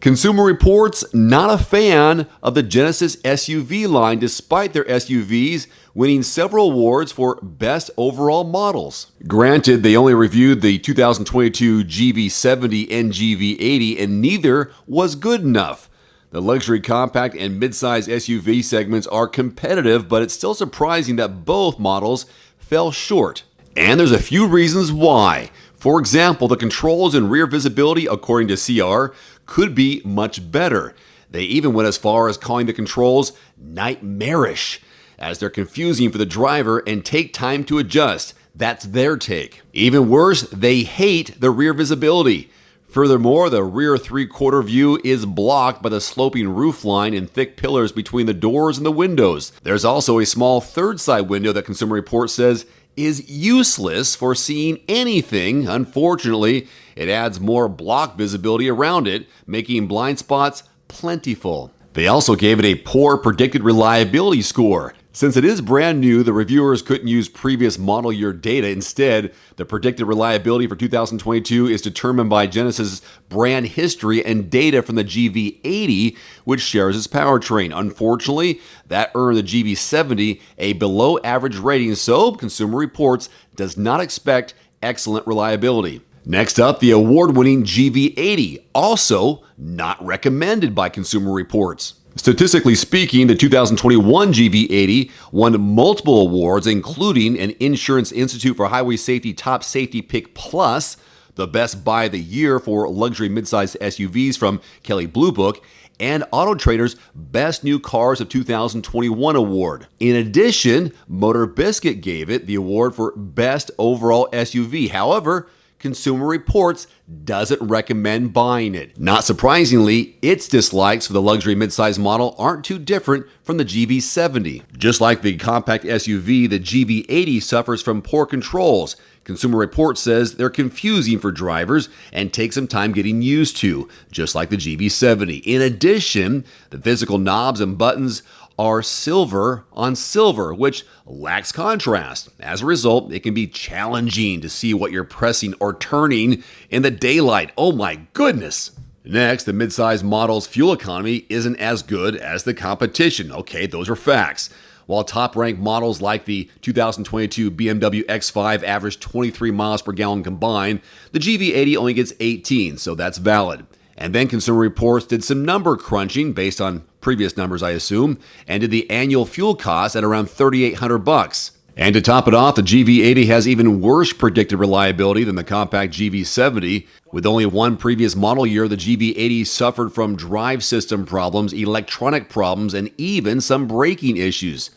Consumer Reports not a fan of the Genesis SUV line despite their SUVs winning several awards for best overall models. Granted, they only reviewed the 2022 GV70 and GV80 and neither was good enough. The luxury compact and midsize SUV segments are competitive, but it's still surprising that both models fell short. And there's a few reasons why. For example, the controls and rear visibility, according to CR, could be much better. They even went as far as calling the controls nightmarish, as they're confusing for the driver and take time to adjust. That's their take. Even worse, they hate the rear visibility. Furthermore, the rear three-quarter view is blocked by the sloping roofline and thick pillars between the doors and the windows. There's also a small third side window that Consumer Reports says is useless for seeing anything. Unfortunately, it adds more block visibility around it, making blind spots plentiful. They also gave it a poor predicted reliability score. Since it is brand new, the reviewers couldn't use previous model year data. Instead, the predicted reliability for 2022 is determined by Genesis brand history and data from the GV80, which shares its powertrain. Unfortunately, that earned the GV70 a below average rating, so Consumer Reports does not expect excellent reliability. Next up, the award-winning GV80, also not recommended by Consumer Reports. Statistically speaking, the 2021 GV80 won multiple awards, including an Insurance Institute for Highway Safety Top Safety Pick Plus, the Best Buy of the Year for Luxury Midsize SUVs from Kelley Blue Book, and AutoTrader's Best New Cars of 2021 award. In addition, MotorBiscuit gave it the award for Best Overall SUV. However, Consumer Reports doesn't recommend buying it. Not surprisingly, its dislikes for the luxury midsize model aren't too different from the GV70. Just like the compact SUV, the GV80 suffers from poor controls. Consumer Reports says they're confusing for drivers and take some time getting used to, just like the GV70. In addition, the physical knobs and buttons are silver on silver, which lacks contrast. As a result, it can be challenging to see what you're pressing or turning in the daylight. Oh my goodness! Next, the midsize model's fuel economy isn't as good as the competition. Okay, those are facts. While top-ranked models like the 2022 BMW X5 average 23 miles per gallon combined, the GV80 only gets 18, so that's valid. And then Consumer Reports did some number crunching based on previous numbers, I assume, and did the annual fuel cost at around $3,800. And to top it off, the GV80 has even worse predicted reliability than the compact GV70. With only one previous model year, the GV80 suffered from drive system problems, electronic problems, and even some braking issues.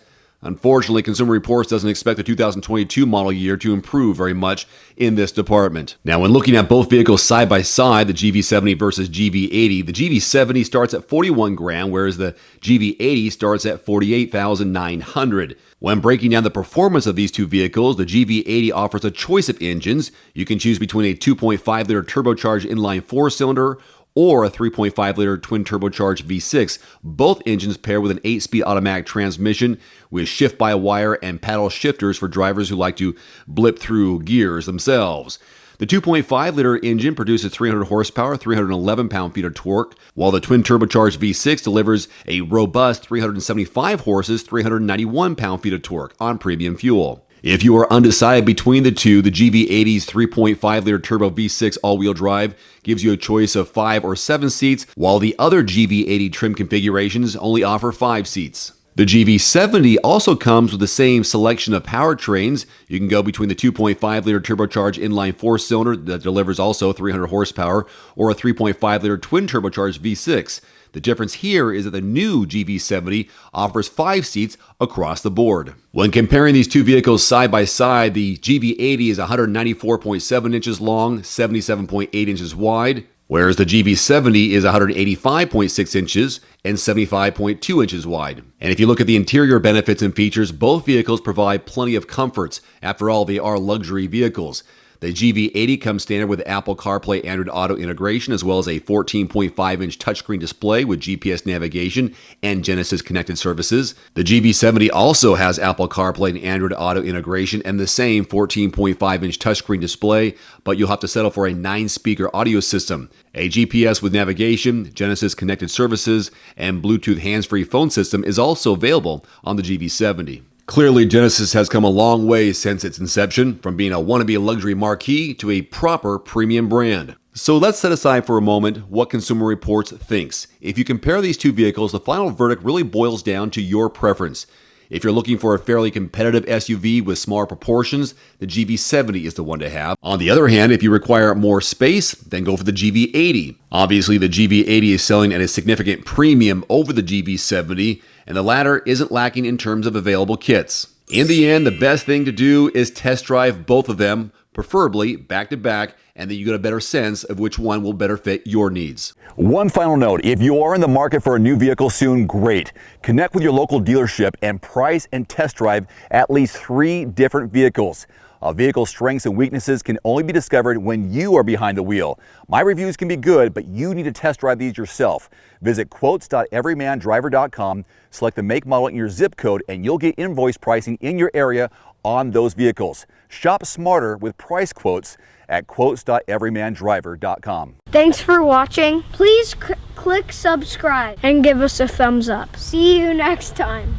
Unfortunately, Consumer Reports doesn't expect the 2022 model year to improve very much in this department. Now, when looking at both vehicles side by side, the GV70 versus GV80, the GV70 starts at $41,000, whereas the GV80 starts at $48,900. When breaking down the performance of these two vehicles, the GV80 offers a choice of engines. You can choose between a 2.5-liter turbocharged inline four-cylinder or a 3.5-liter twin-turbocharged V6. Both engines pair with an 8-speed automatic transmission with shift-by-wire and paddle shifters for drivers who like to blip through gears themselves. The 2.5-liter engine produces 300 horsepower, 311 pound-feet of torque, while the twin-turbocharged V6 delivers a robust 375 horses, 391 pound-feet of torque on premium fuel. If you are undecided between the two, the GV80's 3.5-liter turbo V6 all-wheel drive gives you a choice of 5 or 7 seats, while the other GV80 trim configurations only offer 5 seats. The GV70 also comes with the same selection of powertrains. You can go between the 2.5-liter turbocharged inline four-cylinder that delivers also 300 horsepower or a 3.5-liter twin-turbocharged V6. The difference here is that the new GV70 offers 5 seats across the board. When comparing these two vehicles side by side, the GV80 is 194.7 inches long, 77.8 inches wide, whereas the GV70 is 185.6 inches and 75.2 inches wide. And if you look at the interior benefits and features, both vehicles provide plenty of comforts. After all, they are luxury vehicles. The GV80 comes standard with Apple CarPlay Android Auto integration, as well as a 14.5-inch touchscreen display with GPS navigation and Genesis connected services. The GV70 also has Apple CarPlay and Android Auto integration and the same 14.5-inch touchscreen display, but you'll have to settle for a 9-speaker audio system. A GPS with navigation, Genesis connected services, and Bluetooth hands-free phone system is also available on the GV70. Clearly, Genesis has come a long way since its inception, from being a wannabe luxury marquee to a proper premium brand. So let's set aside for a moment what Consumer Reports thinks. If you compare these two vehicles, the final verdict really boils down to your preference. If you're looking for a fairly competitive SUV with smaller proportions, the GV70 is the one to have. On the other hand, if you require more space, then go for the GV80. Obviously, the GV80 is selling at a significant premium over the GV70, and the latter isn't lacking in terms of available kits. In the end, the best thing to do is test drive both of them, preferably back to back, and then you get a better sense of which one will better fit your needs. One final note, if you are in the market for a new vehicle soon, great. Connect with your local dealership and price and test drive at least 3 different vehicles. A vehicle's strengths and weaknesses can only be discovered when you are behind the wheel. My reviews can be good, but you need to test drive these yourself. Visit quotes.everymandriver.com, select the make, model, and your zip code, and you'll get invoice pricing in your area on those vehicles. Shop smarter with price quotes at quotes.everymandriver.com. Thanks for watching. Please click subscribe and give us a thumbs up. See you next time.